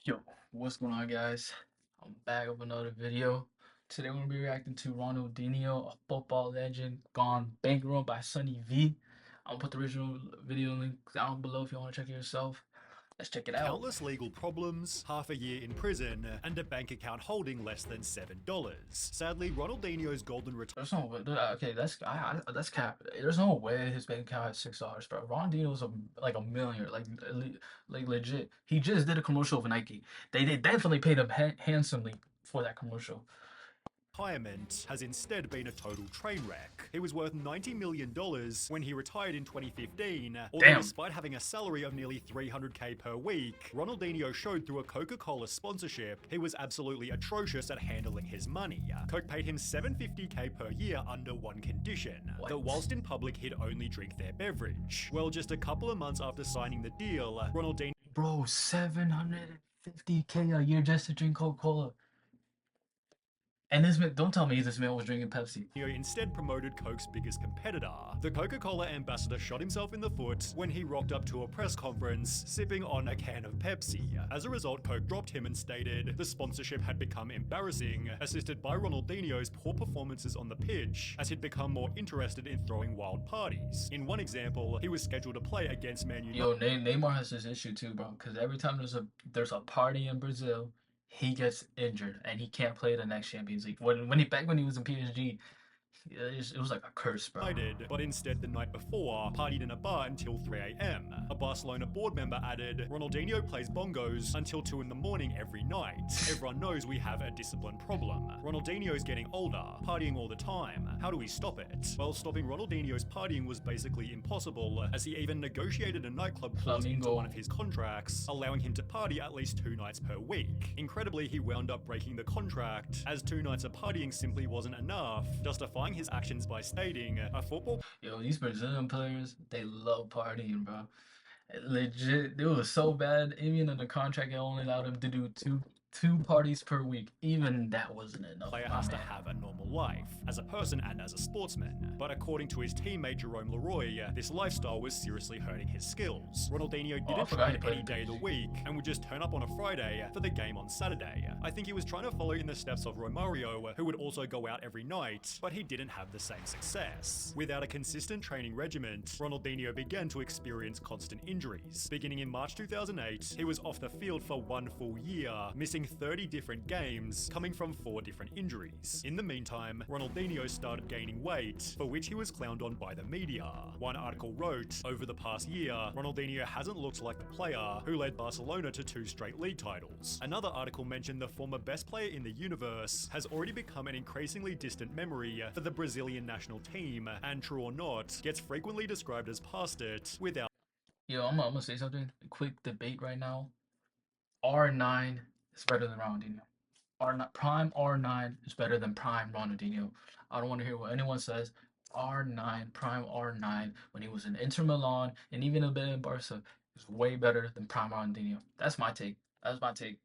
Yo, what's going on, guys? I'm back with another video. Today we're gonna be reacting to Ronaldinho, a football legend, gone bankrupt by Sunny V. I'll put the original video link down below if you want to check it yourself. Let's check it out. Countless legal problems, half a year in prison, and a bank account holding less than $7. Sadly, Ronaldinho's golden return There's no way. Okay, that's cap. There's no way his bank account has $6, bro. Ronaldinho's like a millionaire, like legit. He just did a commercial with Nike. They definitely paid him handsomely for that commercial. retirement has instead been a total train wreck. He was worth $90 million when he retired in 2015, although Damn. despite having a salary of nearly $300K per week, Ronaldinho showed through a Coca-Cola sponsorship he was absolutely atrocious at handling his money. Coke paid him $750K per year under one condition, that whilst in public he'd only drink their beverage. Well, just a couple of months after signing the deal, Ronaldinho Bro, 750K a year just to drink Coca-Cola. And this man, don't tell me this man was drinking Pepsi. instead promoted Coke's biggest competitor. The Coca-Cola ambassador shot himself in the foot when he rocked up to a press conference sipping on a can of Pepsi. As a result, Coke dropped him and stated the sponsorship had become embarrassing, assisted by Ronaldinho's poor performances on the pitch, as he'd become more interested in throwing wild parties. In one example, he was scheduled to play against Man United. Yo, Neymar has this issue too, bro. Because every time there's a party in Brazil, he gets injured and he can't play the next Champions League. When he was in PSG, it was like a curse, bro. But instead the night before, partied in a bar until 3 a.m. A Barcelona board member added, Ronaldinho plays bongos until 2 in the morning every night. Everyone knows we have a discipline problem. Ronaldinho's getting older, partying all the time. How do we stop it? Well, stopping Ronaldinho's partying was basically impossible, as he even negotiated a nightclub clause into one of his contracts, allowing him to party at least 2 nights per week. Incredibly, he wound up breaking the contract, as 2 nights of partying simply wasn't enough, justifying his actions by stating, a football. Yo, these Brazilian players, they love partying, bro. Legit, it was so bad. Even in the contract, it only allowed him to do two parties per week. Even that wasn't enough. Player has to have a normal life, as a person and as a sportsman. But according to his teammate Jerome Leroy, this lifestyle was seriously hurting his skills. Ronaldinho didn't train any day of the week, and would just turn up on a Friday for the game on Saturday. I think he was trying to follow in the steps of Romario, who would also go out every night, but he didn't have the same success. Without a consistent training regimen, Ronaldinho began to experience constant injuries. Beginning in March 2008, he was off the field for 1 full year, missing 30 different games, coming from 4 different injuries. In the meantime, Ronaldinho started gaining weight, for which he was clowned on by the media. One article wrote, over the past year, Ronaldinho hasn't looked like the player who led Barcelona to 2 straight league titles. Another article mentioned the former best player in the universe has already become an increasingly distant memory for the Brazilian national team, and true or not, gets frequently described as past it without. Yo, I'm gonna say something. A quick debate right now. R9 is better than Ronaldinho. Prime R9 is better than Prime Ronaldinho. I don't want to hear what anyone says. R9, Prime R9, when he was in Inter Milan and even a bit in Barca, is way better than Prime Ronaldinho. That's my take. That's my take.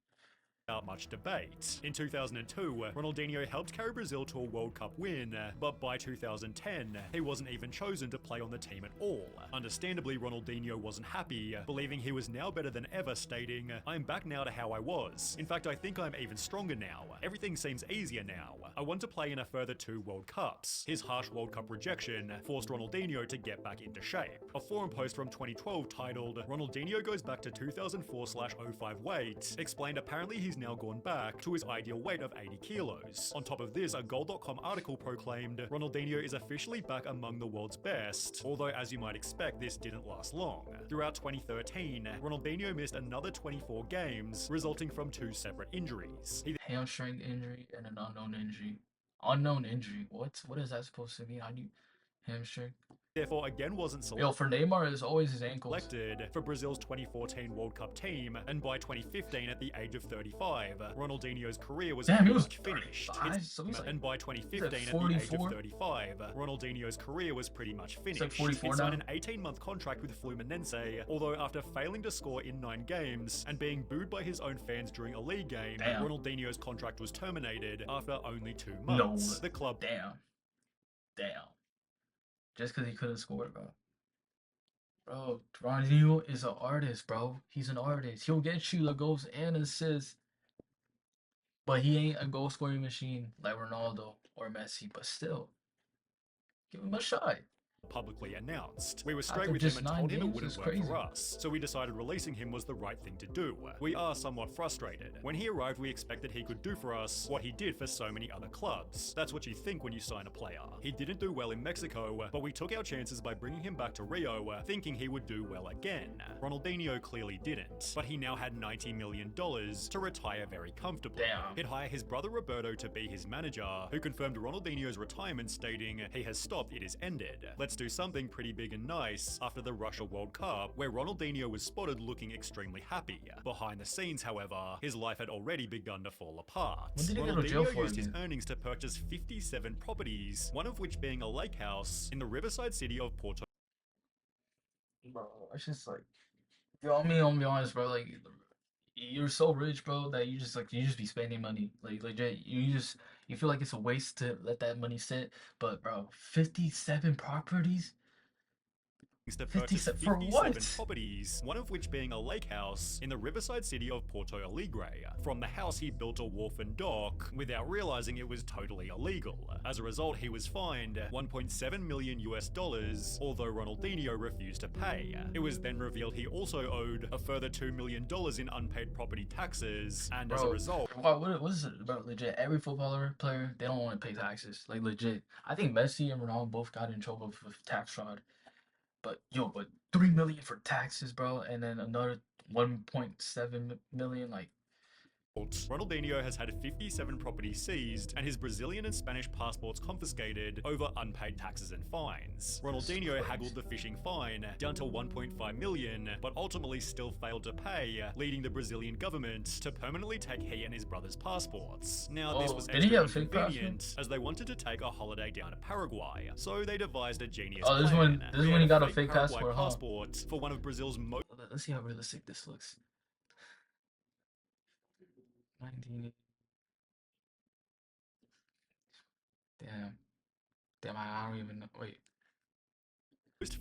Without much debate. In 2002, Ronaldinho helped carry Brazil to a World Cup win, but by 2010, he wasn't even chosen to play on the team at all. Understandably, Ronaldinho wasn't happy, believing he was now better than ever, stating, I'm back now to how I was. In fact, I think I'm even stronger now. Everything seems easier now. I want to play in a further 2 World Cups. His harsh World Cup rejection forced Ronaldinho to get back into shape. A forum post from 2012 titled, Ronaldinho goes back to 2004/05 weight, explained apparently he's now gone back to his ideal weight of 80 kilos. On top of this, a Goal.com article proclaimed Ronaldinho is officially back among the world's best, although as you might expect, this didn't last long. Throughout 2013, Ronaldinho missed another 24 games, resulting from 2 separate injuries. Hamstring injury and an unknown injury. Unknown injury. What is that supposed to mean? How do you hamstring? Therefore again wasn't Yo, for Neymar, it's always his ankles. Selected for Brazil's 2014 World Cup team, and by 2015, at the age of 35, Ronaldinho's career was finished. And by 2015, at the age of 35, Ronaldinho's career was pretty much finished. He signed an 18-month contract with Fluminense, although after failing to score in 9 games and being booed by his own fans during a league game, Ronaldinho's contract was terminated after only 2 months. The club. Damn. Just because he couldn't score, bro. Bro, Ronaldinho is an artist, bro. He's an artist. He'll get you the goals and assists, but he ain't a goal scoring machine like Ronaldo or Messi. But still, give him a shot. Publicly announced. We were straight After with him just and nine told him it games, wouldn't it's work crazy. for us, so we decided releasing him was the right thing to do. We are somewhat frustrated. When he arrived, we expected he could do for us what he did for so many other clubs. That's what you think when you sign a player. He didn't do well in Mexico, but we took our chances by bringing him back to Rio, thinking he would do well again. Ronaldinho clearly didn't, but he now had $90 million to retire very comfortably. Damn. He'd hire his brother Roberto to be his manager, who confirmed Ronaldinho's retirement, stating, "He has stopped, it is ended. Let's do something pretty big and nice," after the Russia World Cup, where Ronaldinho was spotted looking extremely happy. Behind the scenes, however, his life had already begun to fall apart. When did he go to jail Ronaldinho for used his again? earnings to purchase 57 properties, one of which being a lake house in the riverside city of Porto. Bro, it's just like, yo, I'm gonna be honest, bro. Like, you're so rich, bro, that you just be spending money. Like, legit, you feel like it's a waste to let that money sit. But, bro, 57 properties, To purchase 57 for 57 what? properties, one of which being a lake house in the riverside city of Porto Alegre. From the house, he built a wharf and dock without realizing it was totally illegal. As a result, he was fined $1.7 million US, although Ronaldinho refused to pay. It was then revealed he also owed a further $2 million in unpaid property taxes, and as a Bro, result, what is it, bro? Legit, every footballer player, they don't want to pay taxes. Like, legit. I think Messi and Ronaldo both got in trouble with tax fraud. But yo, but 3 million for taxes, bro, and then another 1.7 million. Like, Ronaldinho has had 57 properties seized and his Brazilian and Spanish passports confiscated over unpaid taxes and fines. Ronaldinho haggled the fishing fine down to 1.5 million, but ultimately still failed to pay, leading the Brazilian government to permanently take he and his brother's passports. Now, this was did he extra have a fake inconvenient as they wanted to take a holiday down to Paraguay, so they devised a genius oh, plan. this is when he got a fake Paraguay passport, huh? passport for one of Brazil's most Let's see how realistic this looks. 19. Damn, damn, I don't even know. Wait,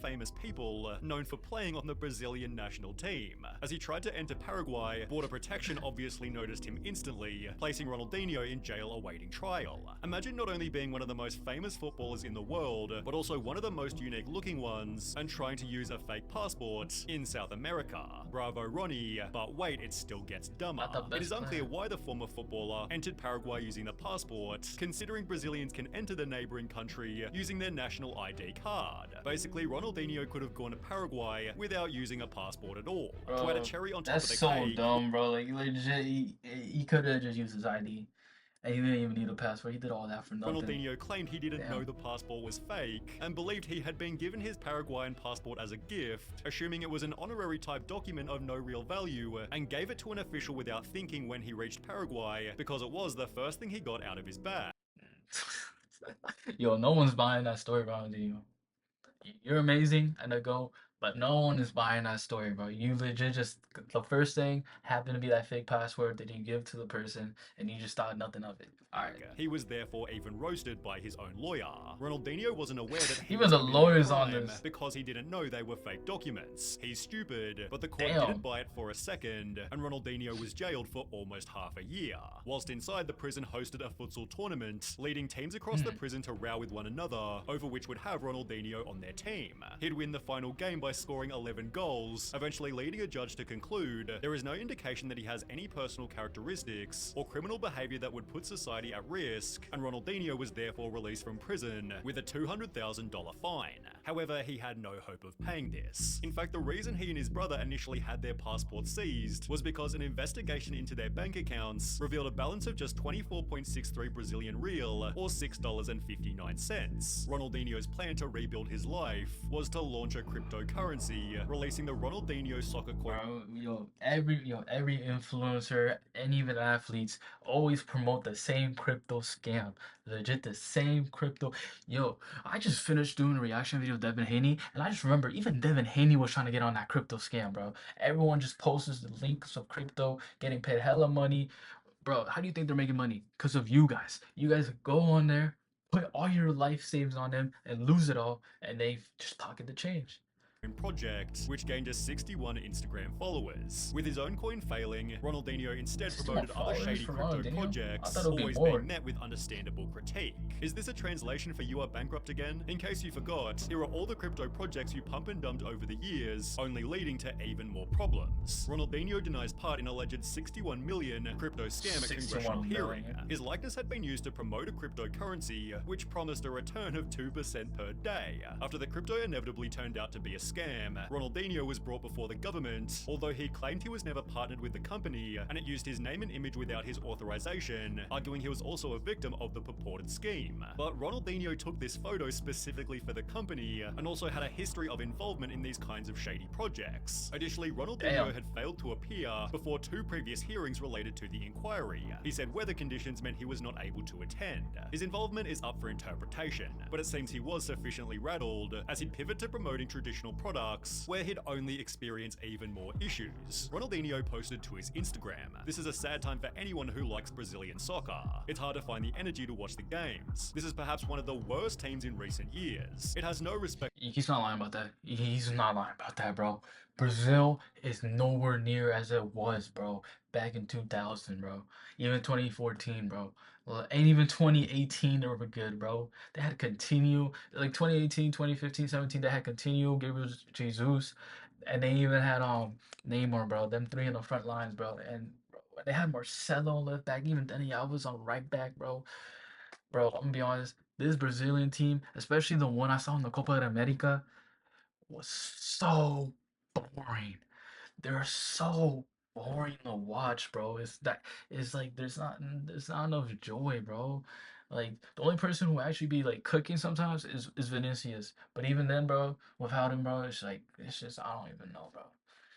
famous people known for playing on the Brazilian national team. As he tried to enter Paraguay, Border Protection obviously noticed him instantly, placing Ronaldinho in jail awaiting trial. Imagine not only being one of the most famous footballers in the world, but also one of the most unique looking ones, and trying to use a fake passport in South America. Bravo Ronnie, but wait, it still gets dumber. It is unclear why the former footballer entered Paraguay using the passport, considering Brazilians can enter the neighboring country using their national ID card. Basically, Ronaldinho could have gone to Paraguay without using a passport at all. bro, To add a cherry on top that's of the so cake, dumb, bro. Like, legit, he could have just used his ID, and he didn't even need a passport. He did all that for nothing. Ronaldinho claimed he didn't Damn. know the passport was fake and believed he had been given his Paraguayan passport as a gift, assuming it was an honorary type document of no real value, and gave it to an official without thinking when he reached Paraguay because it was the first thing he got out of his bag. Yo, no one's buying that story, Ronaldinho. You're amazing and I go, but no one is buying that story, bro. You legit just the first thing happened to be that fake password that you give to the person, and you just thought nothing of it. All right. He was therefore even roasted by his own lawyer. Ronaldinho wasn't aware that he Even was the committing a lawyers on crime this. because he didn't know they were fake documents. He's stupid, but the court Damn. didn't buy it for a second, and Ronaldinho was jailed for almost half a year. Whilst inside, the prison hosted a futsal tournament, leading teams across the prison to row with one another, over which would have Ronaldinho on their team. He'd win the final game by scoring 11 goals, eventually leading a judge to conclude there is no indication that he has any personal characteristics or criminal behavior that would put society at risk, and Ronaldinho was therefore released from prison with a $200,000 fine. However, he had no hope of paying this. In fact, the reason he and his brother initially had their passports seized was because an investigation into their bank accounts revealed a balance of just 24.63 Brazilian real, or $6.59. Ronaldinho's plan to rebuild his life was to launch a cryptocurrency, releasing the Ronaldinho soccer coin. Bro, every influencer and even athletes always promote the same crypto scam. Legit the same crypto. Yo, I just finished doing a reaction video of Devin Haney, and I just remember even Devin Haney was trying to get on that crypto scam, bro. Everyone just posts the links of crypto, getting paid hella money. Bro, how do you think they're making money? Because of you guys. You guys go on there, put all your life saves on them, and lose it all, and they just pocket the change. project, which gained us 61 Instagram followers. With his own coin failing, Ronaldinho instead promoted other shady crypto projects, always being met with understandable critique. Is this a translation for "you are bankrupt again"? In case you forgot, here are all the crypto projects you pump and dumped over the years, only leading to even more problems. Ronaldinho denies part in alleged 61 million crypto scam at congressional hearing. His likeness had been used to promote a cryptocurrency, which promised a return of 2% per day. After the crypto inevitably turned out to be a scam, Ronaldinho was brought before the government, although he claimed he was never partnered with the company and it used his name and image without his authorization, arguing he was also a victim of the purported scheme. But Ronaldinho took this photo specifically for the company and also had a history of involvement in these kinds of shady projects. Additionally, Ronaldinho had failed to appear before 2 previous hearings related to the inquiry. He said weather conditions meant he was not able to attend. His involvement is up for interpretation, but it seems he was sufficiently rattled as he'd pivot to promoting traditional products where he'd only experience even more issues. Ronaldinho posted to his Instagram, "This is a sad time for anyone who likes Brazilian soccer. It's hard to find the energy to watch the games. This is perhaps one of the worst teams in recent years. It has no respect." He's not lying about that. He's not lying about that, bro. Brazil is nowhere near as it was, bro, back in 2000, bro. Even 2014, bro. And even 2018, they were good, bro. They had to continue. Like 2018, 2015, 17, they had continue. Gabriel Jesus. And they even had Neymar, bro. Them 3 in the front lines, bro. And bro, they had Marcelo left back. Even Dani Alves on right back, bro. Bro, I'm gonna be honest. This Brazilian team, especially the one I saw in the Copa America, was so boring. They're so boring to watch, bro. It's like there's not enough joy, bro. Like the only person who actually be like cooking sometimes is Vinicius. But even then, bro, without him, bro, it's just I don't even know, bro.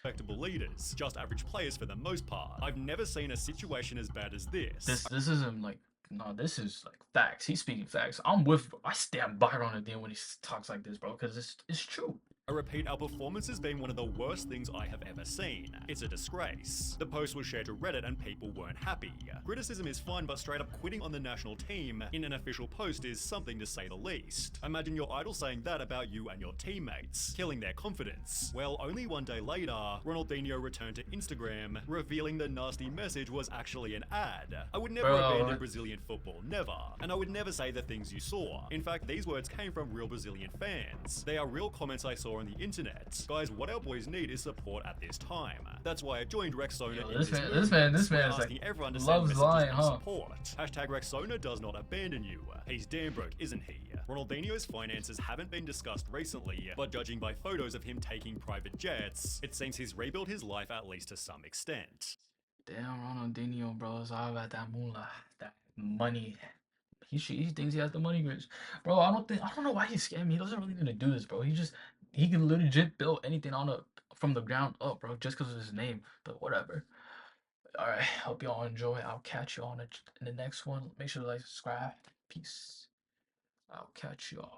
Respectable leaders, just average players for the most part. I've never seen a situation as bad as this. This isn't like no, this is like facts. He's speaking facts. I stand by Ronaldinho when he talks like this, bro, because it's true. I repeat, our performance has been one of the worst things I have ever seen. It's a disgrace. The post was shared to Reddit and people weren't happy. Criticism is fine, but straight up quitting on the national team in an official post is something to say the least. Imagine your idol saying that about you and your teammates, killing their confidence. Well, only one day later, Ronaldinho returned to Instagram, revealing the nasty message was actually an ad. "I would never abandon Brazilian football, never. And I would never say the things you saw. In fact, these words came from real Brazilian fans. They are real comments I saw on the internet. Guys, what our boys need is support at this time. That's why I joined Rexona in this man is asking everyone to send messages of support. Hashtag Rexona does not abandon you. He's damn broke, isn't he? Ronaldinho's finances haven't been discussed recently, but judging by photos of him taking private jets, it seems he's rebuilt his life at least to some extent. Damn, Ronaldinho, bro, it's all about that moolah, that money. He thinks he has the money grits. Bro, I don't know why he's scamming me. He doesn't really need to do this, bro. He can legit build anything from the ground up, bro, just because of his name. But whatever. Alright, hope y'all enjoy. I'll catch you in the next one. Make sure to like, subscribe. Peace. I'll catch y'all.